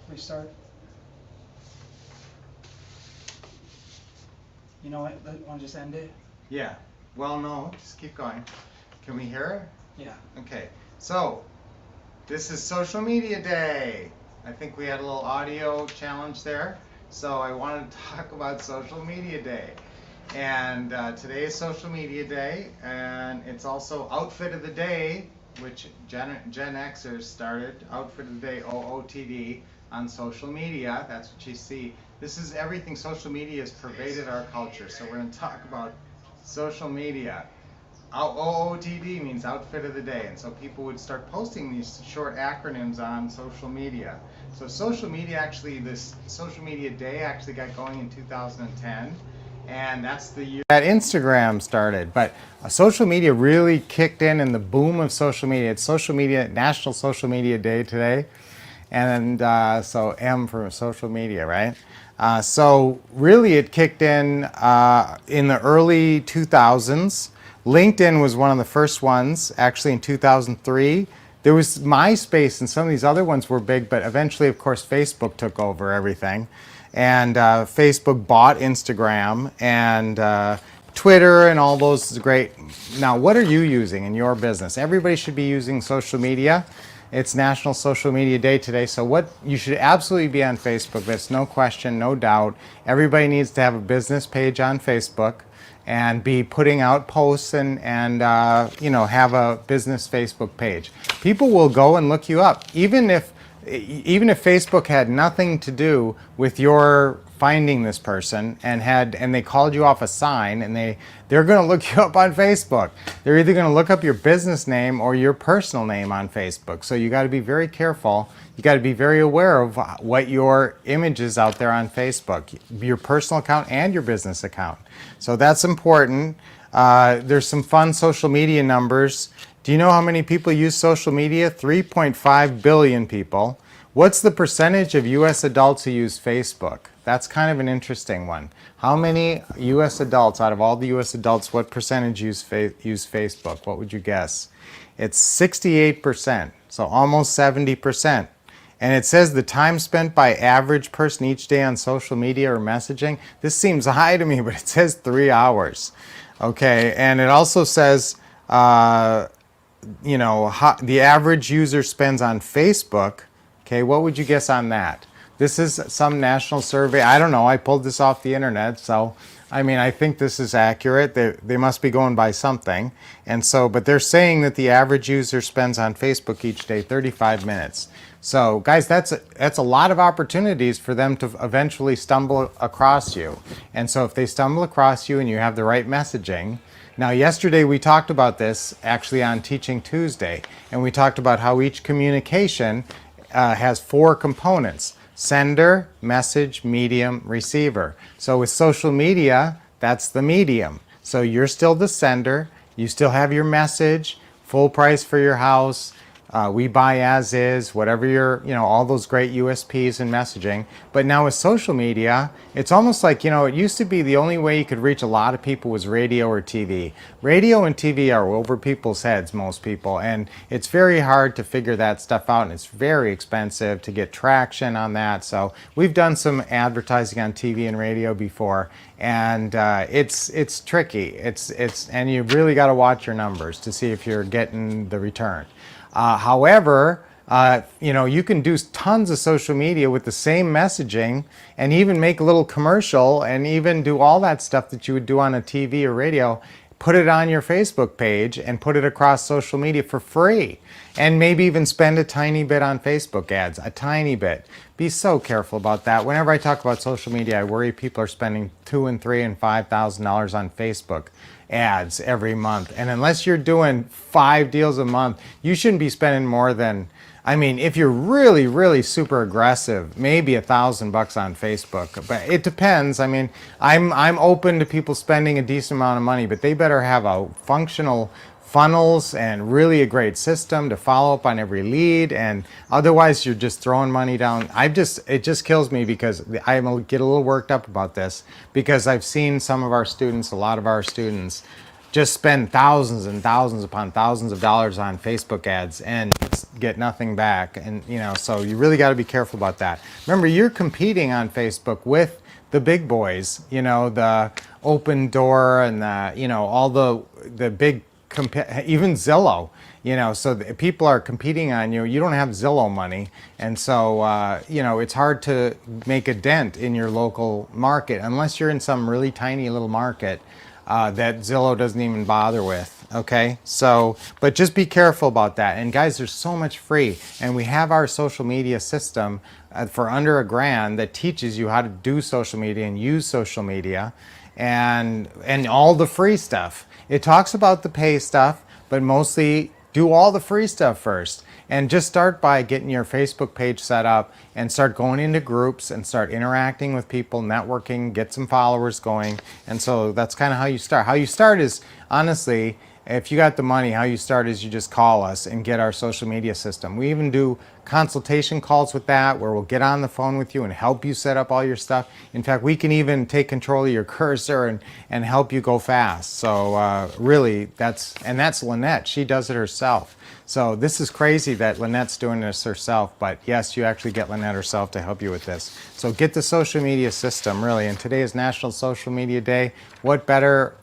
Restart. You know what? Want to just end it? Yeah. Well, no, just keep going. Can we hear Yeah. it? Okay. So, this is Social Media Day. I think we had a little audio challenge there. So I wanted to talk about Social Media Day. And today is Social Media Day, and it's also Outfit of the Day, which Gen Xers started, Outfit of the Day, OOTD, on social media. That's what you see. This is everything. Social media has pervaded our culture. So we're going to talk about social media. OOTD means Outfit of the Day, and so people would start posting these short acronyms on social media. So social media actually, this Social Media Day actually got going in 2010, and that's the year that Instagram started. But social media really kicked in the boom of social media. It's Social Media, National Social Media Day today, and so M for social media, right? So really it kicked in the early 2000s. LinkedIn was one of the first ones, actually in 2003. There was MySpace and some of these other ones were big, but eventually, of course, Facebook took over everything. And Facebook bought Instagram and Twitter and all those is great. Now, what are you using in your business? Everybody should be using social media. It's National Social Media Day today, so what you should absolutely be on Facebook. That's no question, no doubt. Everybody needs to have a business page on Facebook and be putting out posts and have a business Facebook page. People will go and look you up, even if Facebook had nothing to do with your finding this person and they called you off a sign and they're going to look you up on Facebook. They're either going to look up your business name or your personal name on Facebook. So you got to be very careful. You got to be very aware of what your image is out there on Facebook, your personal account and your business account. So that's important. There's some fun social media numbers. Do you know how many people use social media? 3.5 billion people. What's the percentage of U.S. adults who use Facebook? That's kind of an interesting one. How many U.S. adults, out of all the U.S. adults, what percentage use Facebook? What would you guess? It's 68%, so almost 70%. And it says the time spent by average person each day on social media or messaging. This seems high to me, but it says 3 hours. Okay, and it also says, the average user spends on Facebook. Okay, what would you guess on that? This is some national survey. I don't know. I pulled this off the internet, so I think this is accurate. They must be going by something. And so, but they're saying that the average user spends on Facebook each day 35 minutes. So, guys, that's a lot of opportunities for them to eventually stumble across you. And so if they stumble across you and you have the right messaging. Now, yesterday we talked about this actually on Teaching Tuesday, and we talked about how each communication has 4 components: sender, message, medium, receiver. So with social media, that's the medium. So you're still the sender, you still have your message, full price for your house, we buy as is, whatever your, all those great USPs and messaging. But now with social media, it's almost like, it used to be the only way you could reach a lot of people was radio or TV. Radio and TV are over people's heads, most people, and it's very hard to figure that stuff out, and it's very expensive to get traction on that. So we've done some advertising on TV and radio before, and it's tricky. And you really got to watch your numbers to see if you're getting the return. However, you can do tons of social media with the same messaging and even make a little commercial and even do all that stuff that you would do on a TV or radio, put it on your Facebook page and put it across social media for free. And maybe even spend a tiny bit on Facebook ads, a tiny bit. Be so careful about that. Whenever I talk about social media, I worry people are spending $2,000 and $3,000 and $5,000 on Facebook ads every month. And unless you're doing 5 deals a month, you shouldn't be spending more than, if you're really, really super aggressive, maybe $1,000 on Facebook. But it depends. I'm open to people spending a decent amount of money, but they better have a functional funnels and really a great system to follow up on every lead, and otherwise you're just throwing money down. It just kills me because I get a little worked up about this because I've seen a lot of our students just spend thousands and thousands upon thousands of dollars on Facebook ads, and get nothing back. And so you really got to be careful about that. Remember, you're competing on Facebook with the big boys, the Open Door and all the big, even Zillow. So people are competing on you. You don't have Zillow money, and so it's hard to make a dent in your local market unless you're in some really tiny little market that Zillow doesn't even bother with. Okay, so but just be careful about that. And guys, there's so much free, and we have our social media system for under $1,000 that teaches you how to do social media and use social media, and all the free stuff. It talks about the pay stuff, but mostly do all the free stuff first. And just start by getting your Facebook page set up and start going into groups and start interacting with people, networking, get some followers going. And so that's kind of how you start. How you start is, honestly, if you got the money, how you start is you just call us and get our social media system. We even do consultation calls with that, where we'll get on the phone with you and help you set up all your stuff. In fact, we can even take control of your cursor and help you go fast. So really, that's Lynette. She does it herself. So this is crazy that Lynette's doing this herself, but yes, you actually get Lynette herself to help you with this. So get the social media system, really. And today is National Social Media Day. What better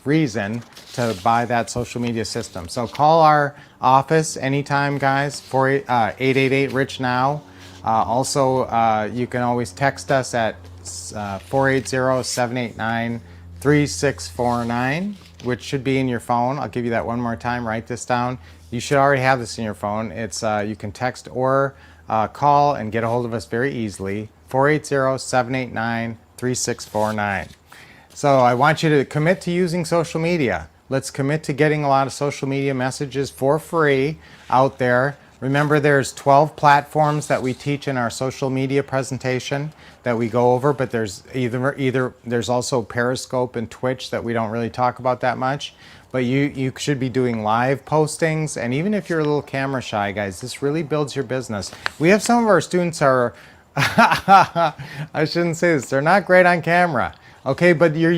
reason to buy that social media system? So call our office anytime, guys, 888-RICH-NOW. Also, you can always text us at 480-789-3649, which should be in your phone. I'll give you that one more time. Write this down. You should already have this in your phone. It's you can text or call and get a hold of us very easily. 480-789-3649. So I want you to commit to using social media. Let's commit to getting a lot of social media messages for free out there. Remember, there's 12 platforms that we teach in our social media presentation that we go over, but there's there's also Periscope and Twitch that we don't really talk about that much. But you should be doing live postings, and even if you're a little camera shy, guys, this really builds your business. We have some of our students are, I shouldn't say this, they're not great on camera. Okay, but you're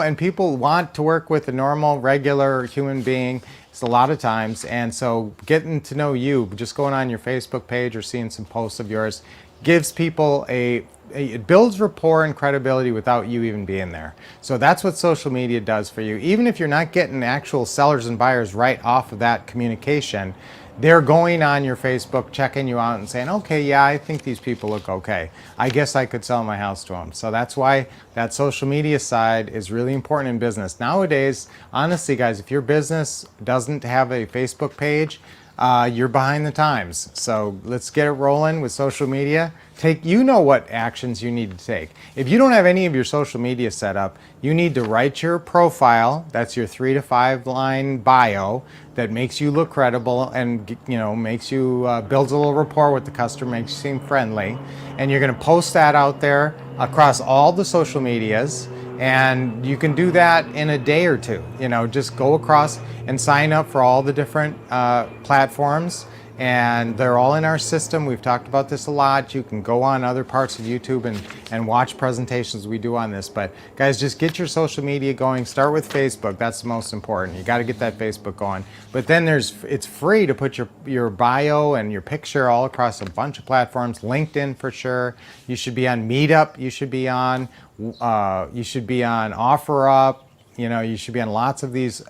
and people want to work with a normal, regular human being. It's a lot of times, and so getting to know you, just going on your Facebook page or seeing some posts of yours, gives people it builds rapport and credibility without you even being there. So that's what social media does for you. Even if you're not getting actual sellers and buyers right off of that communication, they're going on your Facebook, checking you out and saying, okay, yeah, I think these people look okay. I guess I could sell my house to them. So that's why that social media side is really important in business. Nowadays, honestly, guys, if your business doesn't have a Facebook page, you're behind the times. So let's get it rolling with social media. What actions you need to take. If you don't have any of your social media set up, you need to write your profile. That's your 3 to 5 line bio that makes you look credible and makes you builds a little rapport with the customer, makes you seem friendly. And you're going to post that out there across all the social medias. And you can do that in a day or two. Just go across and sign up for all the different platforms. And they're all in our system. We've talked about this a lot. You can go on other parts of YouTube and watch presentations we do on this. But guys, just get your social media going. Start with Facebook. That's the most important. You got to get that Facebook going. But then it's free to put your bio and your picture all across a bunch of platforms. LinkedIn for sure. You should be on Meetup. You should be on OfferUp. You should be on lots of these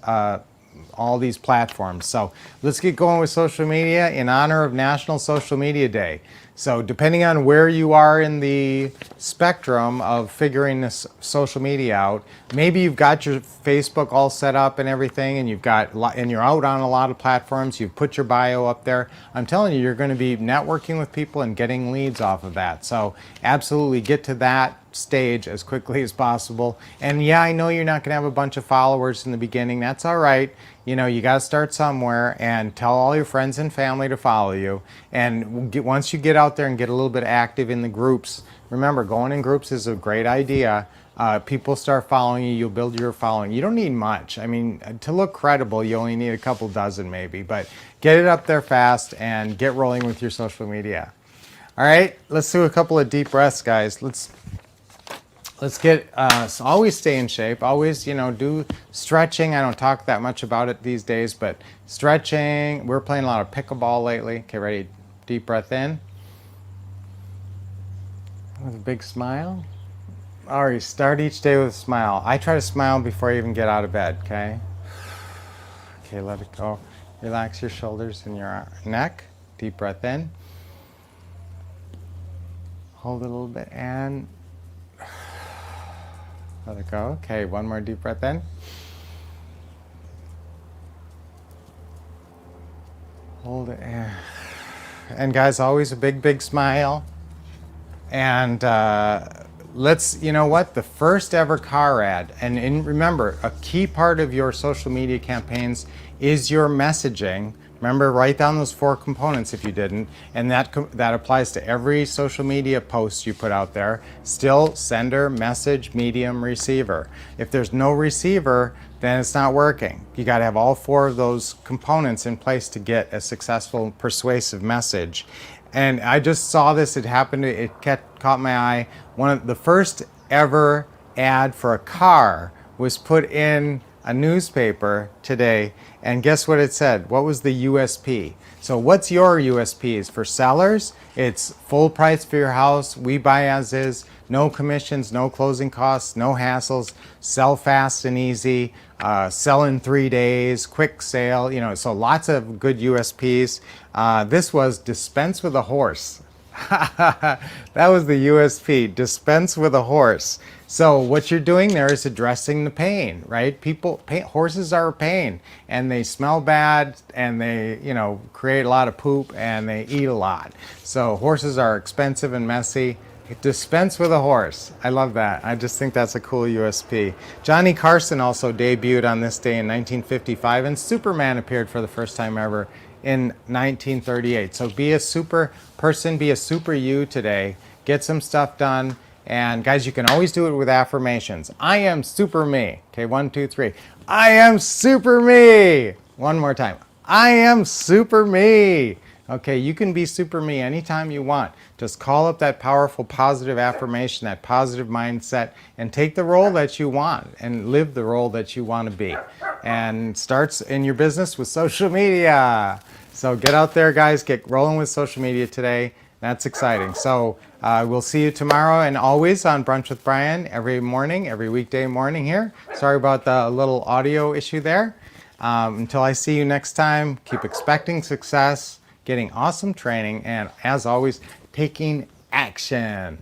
all these platforms. So let's get going with social media in honor of National Social Media Day. So depending on where you are in the spectrum of figuring this social media out, maybe you've got your Facebook all set up and everything, and you're out on a lot of platforms. You've put your bio up there. I'm telling you, you're going to be networking with people and getting leads off of that. So absolutely get to that stage as quickly as possible. And yeah, I know you're not going to have a bunch of followers in the beginning. That's all right. You got to start somewhere, and tell all your friends and family to follow you. And once you get out there and get a little bit active in the groups, remember, going in groups is a great idea. People start following you, you'll build your following. You don't need much. I mean, to look credible, you only need a couple dozen maybe, but get it up there fast and get rolling with your social media. All right, let's do a couple of deep breaths, guys. let's get, so always stay in shape. Always, do stretching. I don't talk that much about it these days, but stretching. We're playing a lot of pickleball lately. Okay, ready? Deep breath in. With a big smile. All right, start each day with a smile. I try to smile before I even get out of bed, okay? Okay, let it go. Relax your shoulders and your neck. Deep breath in. Hold it a little bit and let it go. Okay, one more deep breath in. Hold it and guys, always a big, big smile. And you know what? The first ever car ad, and remember, a key part of your social media campaigns is your messaging. Remember, write down those 4 components if you didn't, and that applies to every social media post you put out there. Still, sender, message, medium, receiver. If there's no receiver, then it's not working. You got to have all 4 of those components in place to get a successful, persuasive message. And I just saw this, it happened, it caught my eye. One of the first ever ad for a car was put in a newspaper today, and guess what it said? What was the USP? So what's your USPs? For sellers, it's full price for your house, we buy as is, no commissions, no closing costs, no hassles, sell fast and easy, sell in 3 days, quick sale, so lots of good USPs. This was dispense with a horse. That was the USP, dispense with a horse. So what you're doing there is addressing the pain, right? Horses are a pain, and they smell bad, and they, create a lot of poop, and they eat a lot. So horses are expensive and messy. Dispense with a horse. I love that. I just think that's a cool USP. Johnny Carson also debuted on this day in 1955, and Superman appeared for the first time ever in 1938. So be a super person, be a super you today. Get some stuff done. And guys, you can always do it with affirmations. I am super me. Okay, 1, 2, 3. I am super me. One more time. I am super me. Okay, you can be super me anytime you want. Just call up that powerful positive affirmation, that positive mindset, and take the role that you want and live the role that you want to be. And starts in your business with social media. So get out there, guys, get rolling with social media today. That's exciting. So we'll see you tomorrow and always on Brunch with Brian every morning, every weekday morning here. Sorry about the little audio issue there. Until I see you next time, keep expecting success, getting awesome training, and as always, taking action.